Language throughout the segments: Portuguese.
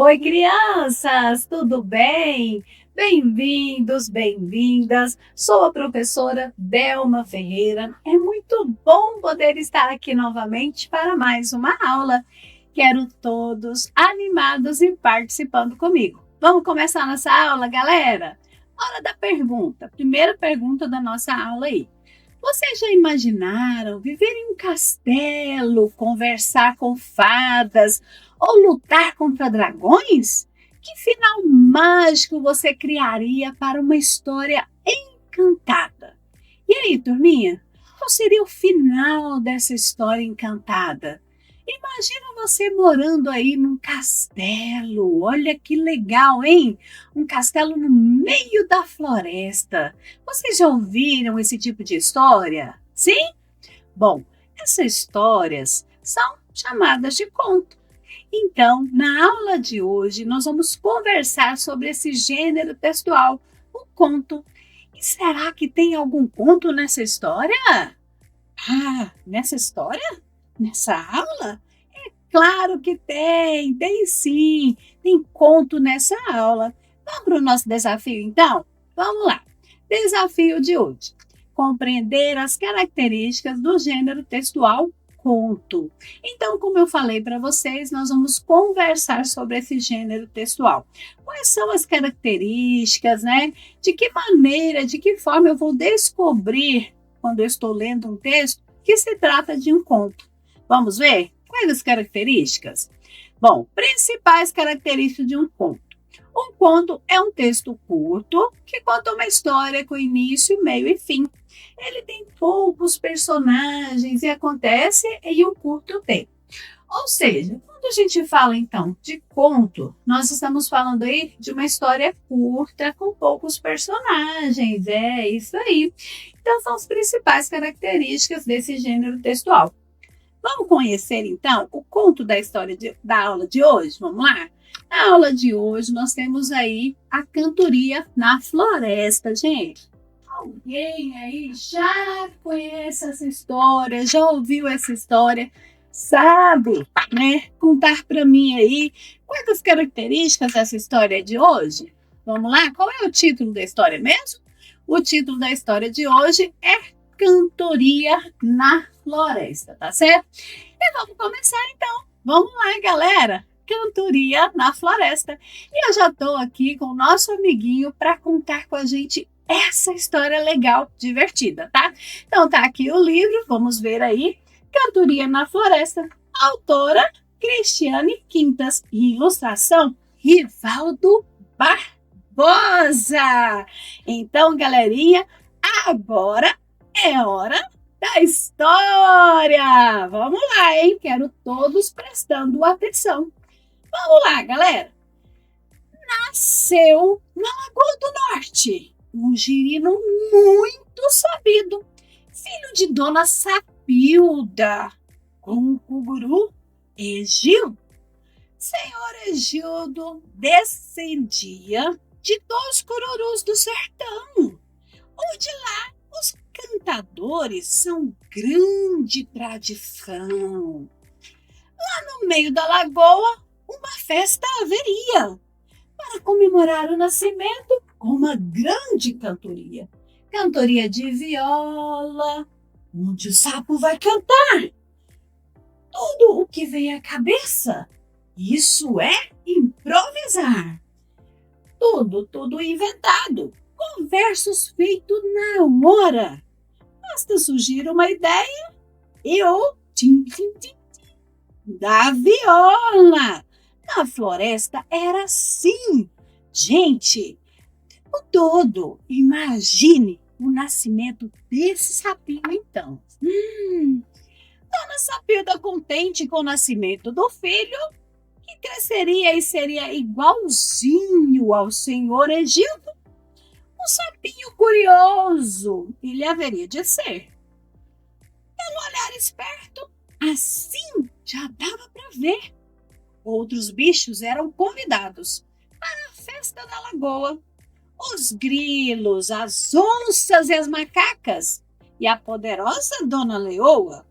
Oi, crianças, tudo bem? Bem-vindos, bem-vindas. Sou a professora Delma Ferreira. É muito bom poder estar aqui novamente para mais uma aula. Quero todos animados e participando comigo. Vamos começar nossa aula, galera? Hora da pergunta. Primeira pergunta da nossa aula aí. Vocês já imaginaram viver em um castelo, conversar com fadas ou lutar contra dragões? Que final mágico você criaria para uma história encantada? E aí, turminha? Qual seria o final dessa história encantada? Imagina você morando aí num castelo. Olha que legal, hein? Um castelo no meio da floresta. Vocês já ouviram esse tipo de história? Sim? Bom, essas histórias são chamadas de conto. Então, na aula de hoje, nós vamos conversar sobre esse gênero textual, o conto. E será que tem algum conto nessa história? Ah, nessa história? Nessa aula? Claro que tem sim. Tem conto nessa aula. Vamos para o nosso desafio, então? Vamos lá. Desafio de hoje: compreender as características do gênero textual conto. Então, como eu falei para vocês, nós vamos conversar sobre esse gênero textual. Quais são as características, né? De que maneira, de que forma eu vou descobrir, quando eu estou lendo um texto, que se trata de um conto? Vamos ver? Quais as características? Bom, principais características de um conto. Um conto é um texto curto que conta uma história com início, meio e fim. Ele tem poucos personagens e acontece em um curto tempo. Ou seja, quando a gente fala então de conto, nós estamos falando aí de uma história curta com poucos personagens. É isso aí. Então são as principais características desse gênero textual. Vamos conhecer então o conto da história da aula de hoje? Vamos lá? Na aula de hoje nós temos aí a cantoria na floresta, gente. Alguém aí já conhece essa história, já ouviu essa história, sabe, né? Contar para mim aí quais as características dessa história de hoje? Vamos lá? Qual é o título da história mesmo? O título da história de hoje é Cantoria na Floresta, tá certo? E vamos começar então. Vamos lá, galera. Cantoria na Floresta. E eu já estou aqui com o nosso amiguinho para contar com a gente essa história legal, divertida, tá? Então tá aqui o livro, vamos ver aí. Cantoria na Floresta. Autora Cristiane Quintas. Ilustração Rivaldo Barbosa. Então, galerinha, agora é hora da história! Vamos lá, hein? Quero todos prestando atenção. Vamos lá, galera! Nasceu na Lagoa do Norte um girino muito sabido, filho de Dona Sapilda, com o cuguru Egildo. Senhor Egildo descendia de dois cururus do sertão, onde lá os cantadores são grande tradição. Lá no meio da lagoa, uma festa haveria para comemorar o nascimento com uma grande cantoria. Cantoria de viola, onde o sapo vai cantar. Tudo o que vem à cabeça, isso é improvisar. Tudo inventado, com versos feitos na hora. Basta surgir uma ideia e o tim, da viola. Na floresta era assim. Gente, o todo, imagine o nascimento desse sapinho então. Dona Sapilda, contente com o nascimento do filho, que cresceria e seria igualzinho ao senhor Egildo, um sapinho curioso ele haveria de ser. Pelo olhar esperto, assim já dava para ver. Outros bichos eram convidados para a festa da lagoa. Os grilos, as onças e as macacas, e a poderosa Dona Leoa,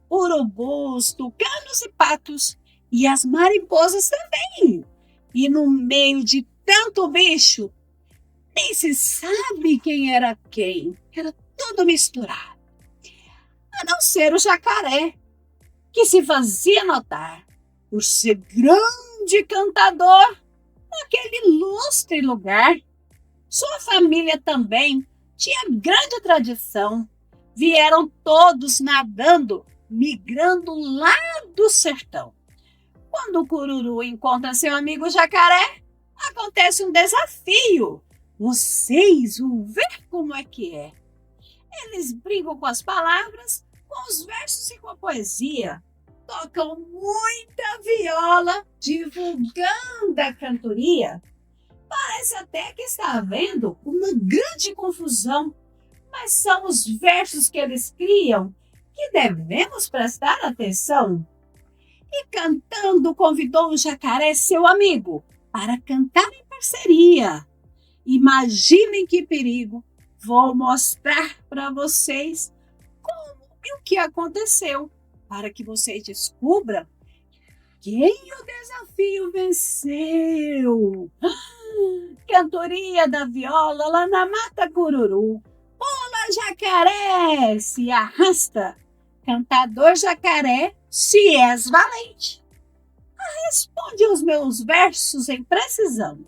urubus, tucanos e patos, e as mariposas também. E no meio de tanto bicho, nem se sabe quem era quem. Era tudo misturado. A não ser o jacaré, que se fazia notar por ser grande cantador naquele ilustre lugar. Sua família também tinha grande tradição. Vieram todos nadando, migrando lá do sertão. Quando o cururu encontra seu amigo jacaré, acontece um desafio. Vocês vão ver como é que é. Eles brincam com as palavras, com os versos e com a poesia. Tocam muita viola, divulgando a cantoria. Parece até que está havendo uma grande confusão, mas são os versos que eles criam que devemos prestar atenção. E cantando convidou o jacaré, seu amigo, para cantar em parceria. Imaginem que perigo! Vou mostrar para vocês como e o que aconteceu, para que vocês descubram quem o desafio venceu. Cantoria da viola lá na Mata Cururu. Pula jacaré, se arrasta. Cantador jacaré, se és valente. Responde os meus versos em precisão,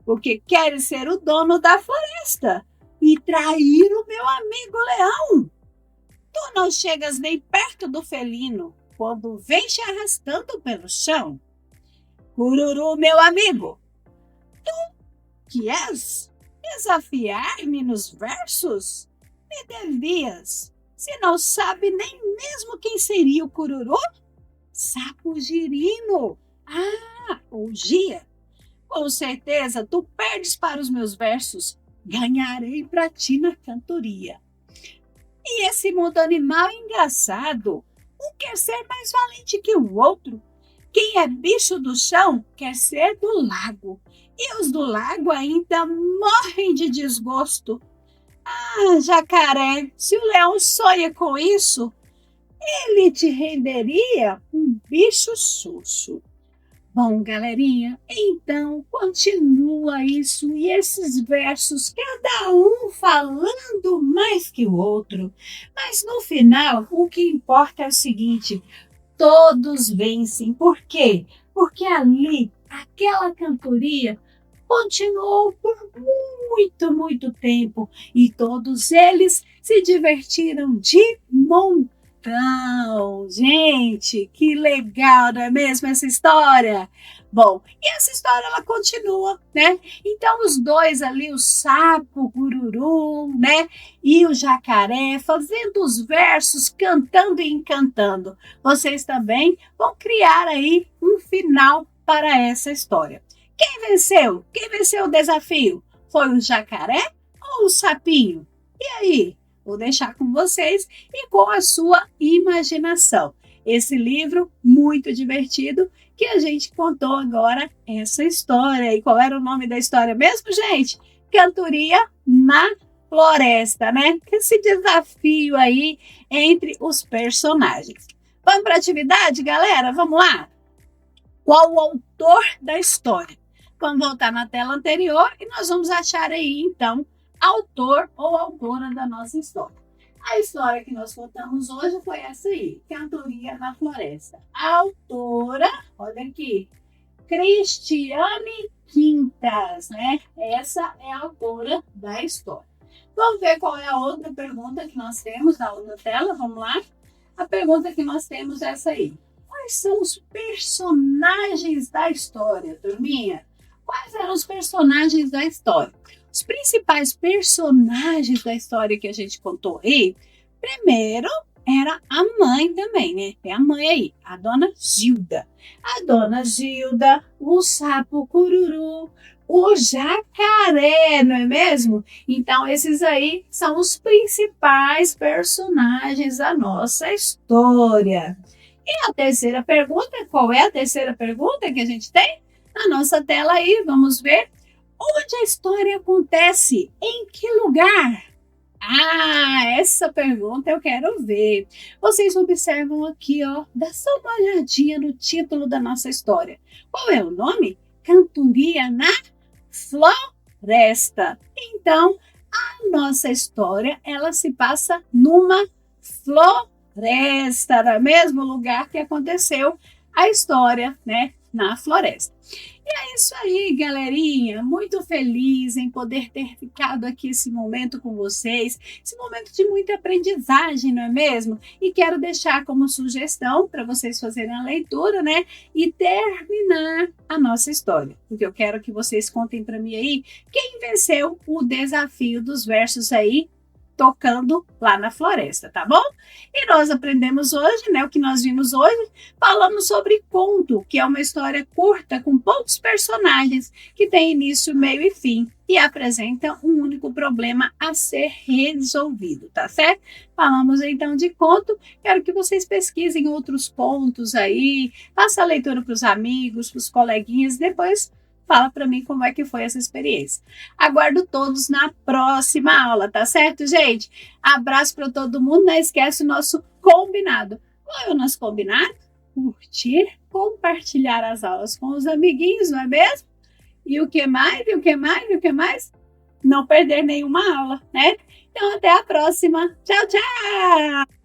porque queres ser o dono da floresta e trair o meu amigo leão. Tu não chegas nem perto do felino quando vem te arrastando pelo chão. Cururu, meu amigo, tu que és desafiar-me nos versos? Me devias, se não sabe nem mesmo quem seria o cururu? Sapo girino, ou gia. Com certeza tu perdes para os meus versos, ganharei para ti na cantoria. E esse mundo animal engraçado, um quer ser mais valente que o outro. Quem é bicho do chão quer ser do lago, e os do lago ainda morrem de desgosto. Jacaré, se o leão sonha com isso, ele te renderia um bicho xoxo. Bom, galerinha, então continua isso e esses versos, cada um falando mais que o outro. Mas no final, o que importa é o seguinte: todos vencem. Por quê? Porque ali, aquela cantoria continuou por muito, muito tempo e todos eles se divertiram de montão. Gente, que legal, não é mesmo essa história? Bom, e essa história ela continua, né? Então os dois ali, o sapo, o cururu, né? E o jacaré, fazendo os versos, cantando e encantando. Vocês também vão criar aí um final para essa história. Quem venceu? Quem venceu o desafio? Foi o jacaré ou o sapinho? E aí? Vou deixar com vocês e com a sua imaginação. Esse livro muito divertido que a gente contou agora essa história. E qual era o nome da história mesmo, gente? Cantoria na Floresta, né? Esse desafio aí entre os personagens. Vamos para a atividade, galera? Vamos lá? Qual o autor da história? Vamos voltar na tela anterior e nós vamos achar aí, então, autor ou autora da nossa história. A história que nós contamos hoje foi essa aí, Cantoria na Floresta. A autora, olha aqui, Cristiane Quintas, né? Essa é a autora da história. Vamos ver qual é a outra pergunta que nós temos na outra tela, vamos lá? A pergunta que nós temos é essa aí. Quais são os personagens da história, turminha? Quais eram os personagens da história? Os principais personagens da história que a gente contou aí, primeiro era a mãe também, né? Tem a mãe aí, a dona Gilda. A dona Gilda, o sapo cururu, o jacaré, não é mesmo? Então, esses aí são os principais personagens da nossa história. E a terceira pergunta, qual é a terceira pergunta que a gente tem? Na nossa tela aí, vamos ver. Onde a história acontece? Em que lugar? Essa pergunta eu quero ver. Vocês observam aqui, ó, dá só uma olhadinha no título da nossa história. Qual é o nome? cantoria na floresta. Então, a nossa história, ela se passa numa floresta, no mesmo lugar que aconteceu a história, né, na floresta. E é isso aí, galerinha. Muito feliz em poder ter ficado aqui esse momento com vocês, esse momento de muita aprendizagem, não é mesmo? E quero deixar como sugestão para vocês fazerem a leitura, né? E terminar a nossa história. Porque eu quero que vocês contem para mim aí quem venceu o desafio dos versos aí, tocando lá na floresta, tá bom? E nós aprendemos hoje, né, o que nós vimos hoje, falamos sobre conto, que é uma história curta com poucos personagens, que tem início, meio e fim, e apresenta um único problema a ser resolvido, tá certo? Falamos então de conto, quero que vocês pesquisem outros contos aí, faça a leitura para os amigos, para os coleguinhas, depois fala para mim como é que foi essa experiência. Aguardo todos na próxima aula, tá certo, gente? Abraço para todo mundo, não esquece o nosso combinado. Qual é o nosso combinado? Curtir, compartilhar as aulas com os amiguinhos, não é mesmo? E o que mais? E o que mais? E o que mais? Não perder nenhuma aula, né? Então, até a próxima. Tchau, tchau!